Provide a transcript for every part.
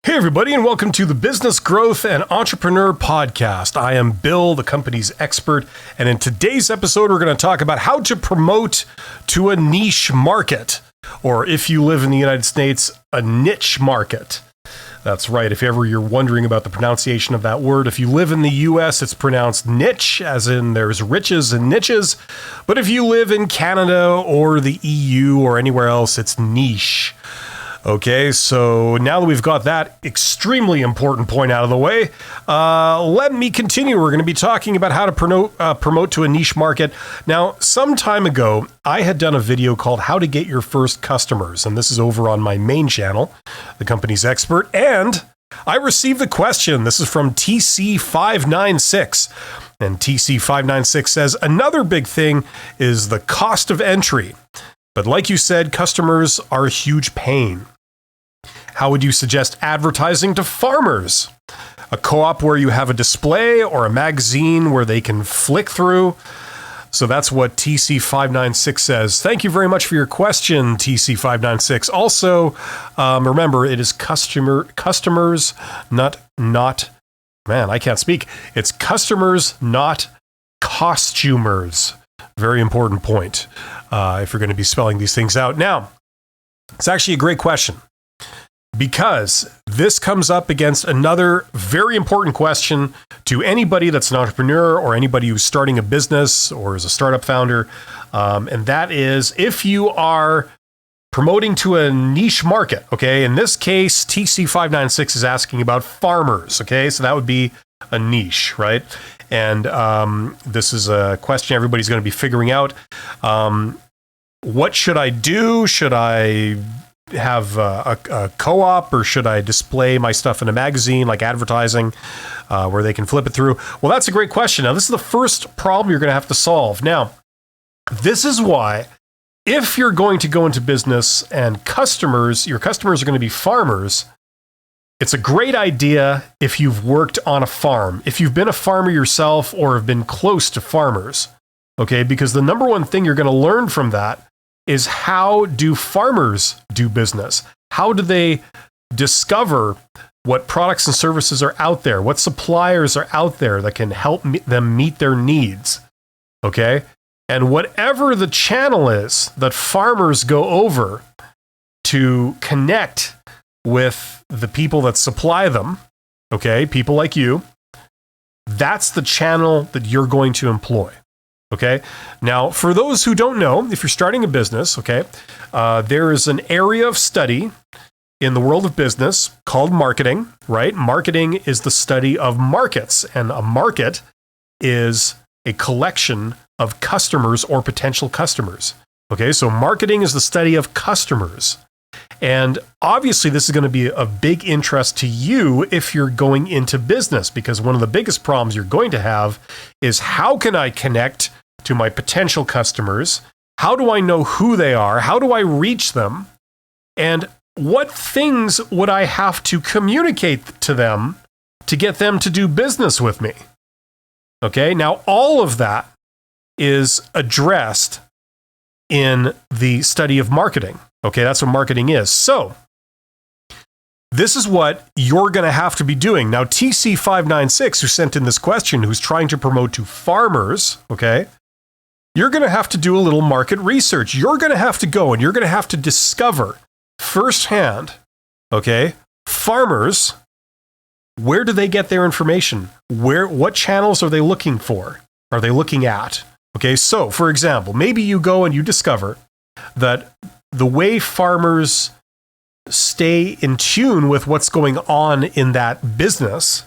Hey, everybody, and welcome to the Business Growth and Entrepreneur Podcast. I am Bill, the company's expert, and in today's episode, we're going to talk about how to promote to a niche market, or if you live in the United States, a niche market. That's right. If ever you're wondering about the pronunciation of that word, if you live in the US, it's pronounced niche, as in there's riches and niches. But if you live in Canada or the EU or anywhere else, it's niche. Okay, so now that we've got that extremely important point out of the way, let me continue. We're going to be talking about how to promote to a niche market. Now, some time ago, I had done a video called How to Get Your First Customers, and this is over on my main channel, The Company's Expert, and I received a question. This is from TC596, and TC596 says, another big thing is the cost of entry. But like you said, customers are a huge pain. How would you suggest advertising to farmers? A co-op where you have a display or a magazine where they can flick through? So that's what TC596 says. Thank you very much for your question, TC596. Also, remember, it is customers, not, man, I can't speak. It's customers, not costumers. Very important point. If you're going to be spelling these things out. Now, it's actually a great question because this comes up against another very important question to anybody that's an entrepreneur or anybody who's starting a business or is a startup founder. And that is if you are promoting to a niche market, okay? In this case, TC596 is asking about farmers, okay? So that would be a niche, right? And this is a question everybody's going to be figuring out. What should I do? Should I have a co-op or should I display my stuff in a magazine like advertising where they can flip it through? Well, that's a great question. Now, this is the first problem you're going to have to solve. Now, this is why if you're going to go into business and your customers are going to be farmers, it's a great idea if you've worked on a farm, if you've been a farmer yourself or have been close to farmers, okay? Because the number one thing you're going to learn from that is how do farmers do business? How do they discover what products and services are out there? What suppliers are out there that can help them meet their needs, okay? And whatever the channel is that farmers go over to connect with the people that supply them, okay, people like you, that's the channel that you're going to employ, okay? Now, for those who don't know, if you're starting a business, okay, there is an area of study in the world of business called marketing, right? Marketing is the study of markets, and a market is a collection of customers or potential customers, okay? So marketing is the study of customers. And obviously, this is going to be of big interest to you if you're going into business, because one of the biggest problems you're going to have is how can I connect to my potential customers? How do I know who they are? How do I reach them? And what things would I have to communicate to them to get them to do business with me? Okay, now all of that is addressed in the study of marketing. Okay, that's what marketing is. So, this is what you're going to have to be doing. Now, TC596, who sent in this question, who's trying to promote to farmers, okay, you're going to have to do a little market research. You're going to have to go and you're going to have to discover firsthand, okay, farmers, where do they get their information? What channels are they looking for? Are they looking at? Okay, so, for example, maybe you go and you discover that the way farmers stay in tune with what's going on in that business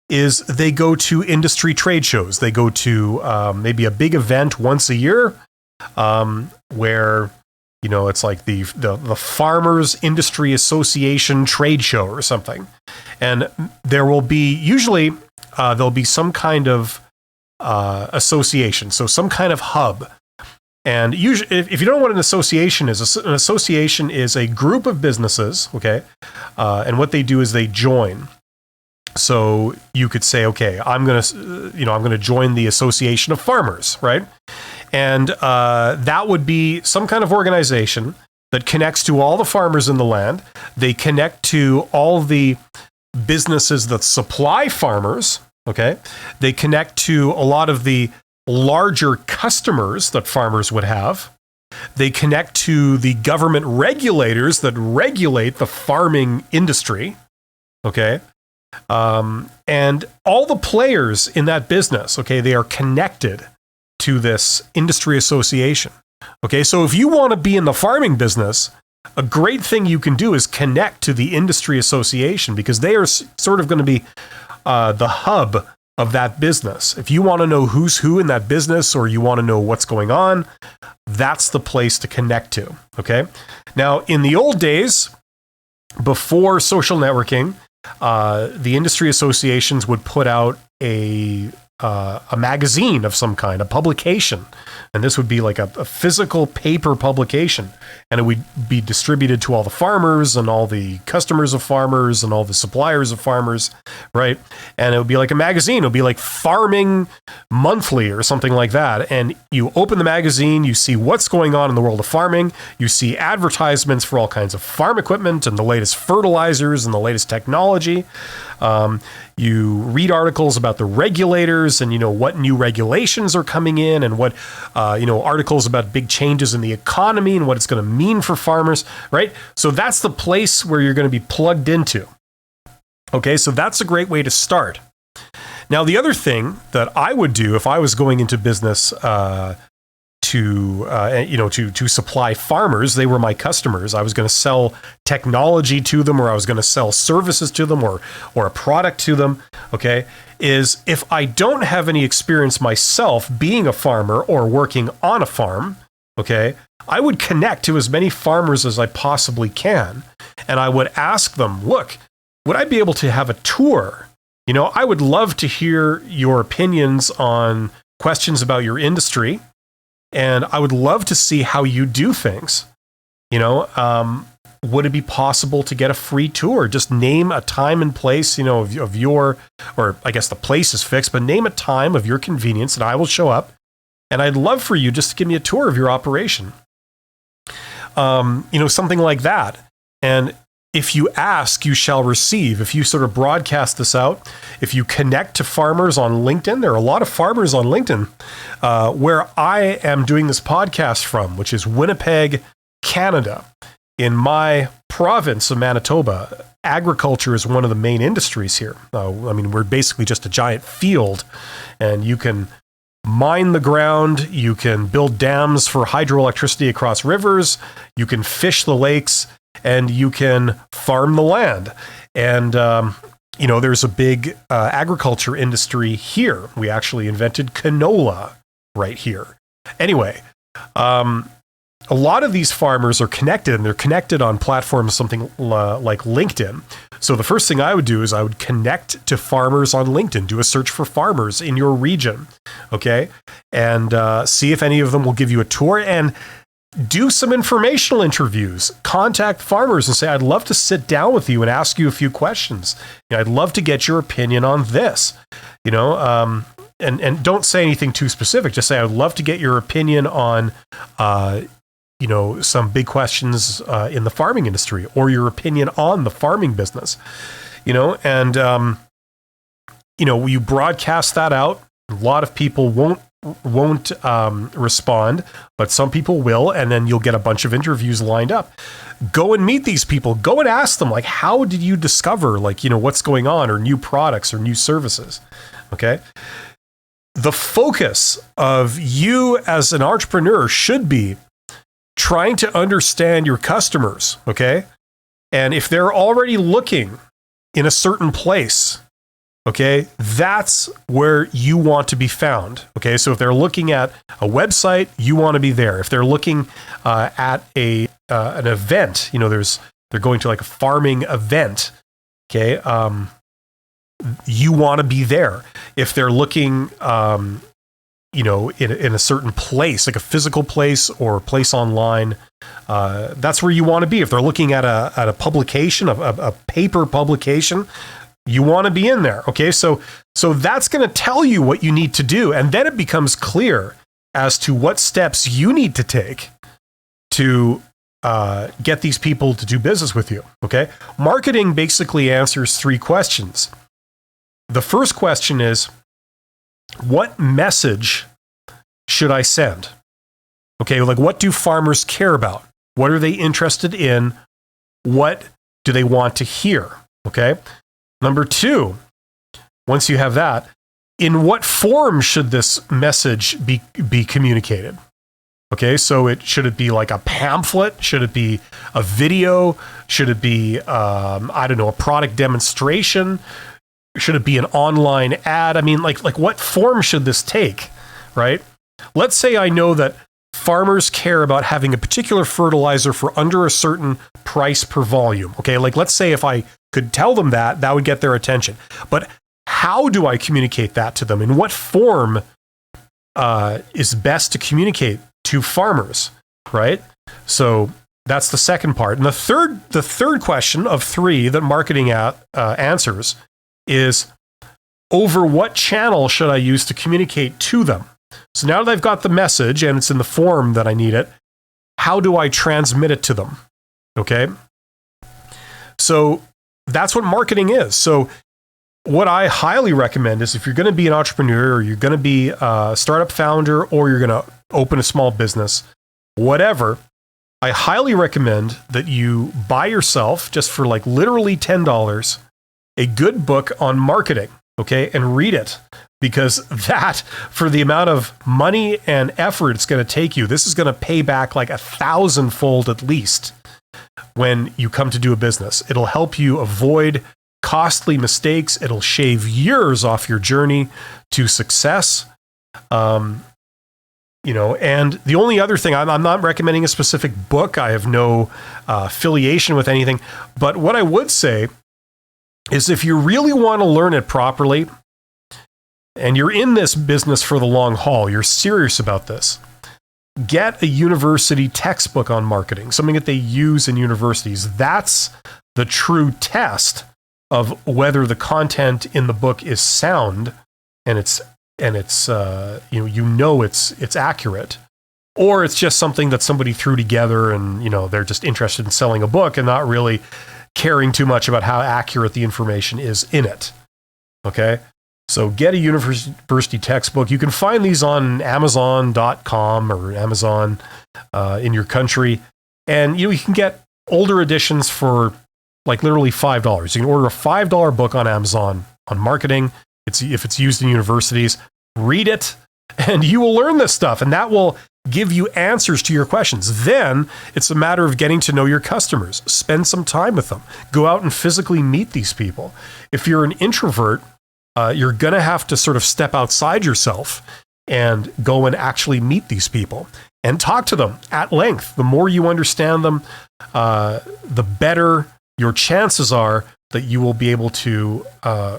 is they go to industry trade shows. They go to maybe a big event once a year where, you know, it's like the Farmers Industry Association trade show or something. And there will be, usually there'll be some kind of association, so some kind of hub. And usually, if you don't know what an association is a group of businesses, okay? And what they do is they join. So you could say, okay, I'm going to join the Association of Farmers, right? And that would be some kind of organization that connects to all the farmers in the land. They connect to all the businesses that supply farmers. Okay. They connect to a lot of the larger customers that farmers would have. They connect to the government regulators that regulate the farming industry. Okay. And all the players in that business, okay, they are connected to this industry association. Okay. So if you want to be in the farming business, a great thing you can do is connect to the industry association, because they are sort of going to be the hub of that business. If you want to know who's who in that business, or you want to know what's going on, that's the place to connect to. Okay. Now, in the old days, before social networking, the industry associations would put out a magazine of some kind, a publication. And this would be like a physical paper publication. And it would be distributed to all the farmers and all the customers of farmers and all the suppliers of farmers, right? And it would be like a magazine. It would be like Farming Monthly or something like that. And you open the magazine, you see what's going on in the world of farming. You see advertisements for all kinds of farm equipment and the latest fertilizers and the latest technology. You read articles about the regulators and, what new regulations are coming in, and what, articles about big changes in the economy and what it's going to mean for farmers, right? So that's the place where you're going to be plugged into. Okay, so that's a great way to start. Now, the other thing that I would do if I was going into business to supply farmers, they were my customers. I was going to sell technology to them, or I was going to sell services to them, or a product to them. Okay, is if I don't have any experience myself being a farmer or working on a farm, okay, I would connect to as many farmers as I possibly can, and I would ask them, look, would I be able to have a tour? I would love to hear your opinions on questions about your industry. And I would love to see how you do things. Would it be possible to get a free tour? Just name a time and place, of your, or I guess the place is fixed, but name a time of your convenience and I will show up. And I'd love for you just to give me a tour of your operation. Something like that. And if you ask, you shall receive. If you sort of broadcast this out, if you connect to farmers on LinkedIn, there are a lot of farmers on LinkedIn, where I am doing this podcast from, which is Winnipeg, Canada. In my province of Manitoba, agriculture is one of the main industries here. We're basically just a giant field, and you can mine the ground, you can build dams for hydroelectricity across rivers, you can fish the lakes, and you can farm the land. And, there's a big agriculture industry here. We actually invented canola right here. Anyway, a lot of these farmers are connected, and they're connected on platforms, something like LinkedIn. So the first thing I would do is I would connect to farmers on LinkedIn, do a search for farmers in your region, okay? And see if any of them will give you a tour, and do some informational interviews. Contact farmers and say, I'd love to sit down with you and ask you a few questions. I'd love to get your opinion on this, and don't say anything too specific. Just say, I'd love to get your opinion on, some big questions in the farming industry, or your opinion on the farming business, and, you broadcast that out. A lot of people won't respond, but some people will, and then you'll get a bunch of interviews lined up. Go and meet these people. Go and ask them, how did you discover, what's going on, or new products or new services? Okay. The focus of you as an entrepreneur should be trying to understand your customers. Okay. And if they're already looking in a certain place, okay, that's where you want to be found. Okay, so if they're looking at a website, you want to be there. If they're looking at an event, they're going to like a farming event. Okay, you want to be there. If they're looking, in a certain place, like a physical place or a place online, that's where you want to be. If they're looking at a publication, a paper publication, you want to be in there. Okay, so that's going to tell you what you need to do, and then it becomes clear as to what steps you need to take to get these people to do business with you. Okay. Marketing basically answers three questions. The first question is, what message should I send? Okay. Like, what do farmers care about? What are they interested in? What do they want to hear? Okay. Number two, once you have that, in what form should this message be communicated? Okay, so should it be like a pamphlet? Should it be a video? Should it be, I don't know, a product demonstration? Should it be an online ad? I mean, like what form should this take, right? Let's say I know that farmers care about having a particular fertilizer for under a certain price per volume. Okay, like let's say if I could tell them that, that would get their attention. But how do I communicate that to them? In what form is best to communicate to farmers, right? So that's the second part. And the third question of three that marketing answers is, over what channel should I use to communicate to them? So now that I've got the message and it's in the form that I need it, how do I transmit it to them? Okay. So that's what marketing is. So what I highly recommend is, if you're going to be an entrepreneur, or you're going to be a startup founder, or you're going to open a small business, whatever, I highly recommend that you buy yourself, just for like literally $10, a good book on marketing, okay, and read it. Because that, for the amount of money and effort it's going to take you, this is going to pay back like 1,000-fold at least when you come to do a business. It'll help you avoid costly mistakes. It'll shave years off your journey to success. And the only other thing, I'm not recommending a specific book. I have no affiliation with anything. But what I would say is, if you really want to learn it properly, and you're in this business for the long haul, you're serious about this, get a university textbook on marketing, something that they use in universities. That's the true test of whether the content in the book is sound and it's accurate, or it's just something that somebody threw together and they're just interested in selling a book and not really caring too much about how accurate the information is in it. Okay, so get a university textbook. You can find these on Amazon.com or Amazon in your country, and you can get older editions for like literally $5. You can order a $5 book on Amazon on marketing. If it's used in universities, read it, and you will learn this stuff, and that will give you answers to your questions. Then it's a matter of getting to know your customers. Spend some time with them. Go out and physically meet these people. If you're an introvert, you're going to have to sort of step outside yourself and go and actually meet these people and talk to them at length. The more you understand them, the better your chances are that you will be able to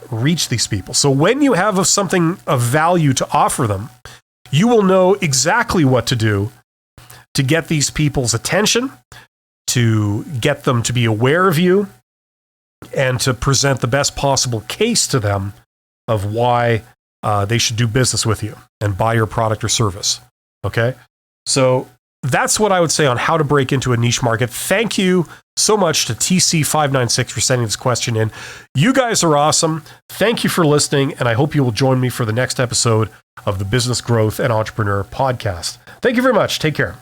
reach these people. So when you have something of value to offer them, you will know exactly what to do to get these people's attention, to get them to be aware of you, and to present the best possible case to them of why they should do business with you and buy your product or service. Okay? So that's what I would say on how to break into a niche market. Thank you so much to TC596 for sending this question in. You guys are awesome. Thank you for listening, and I hope you will join me for the next episode of the Business Growth and Entrepreneur Podcast. Thank you very much. Take care.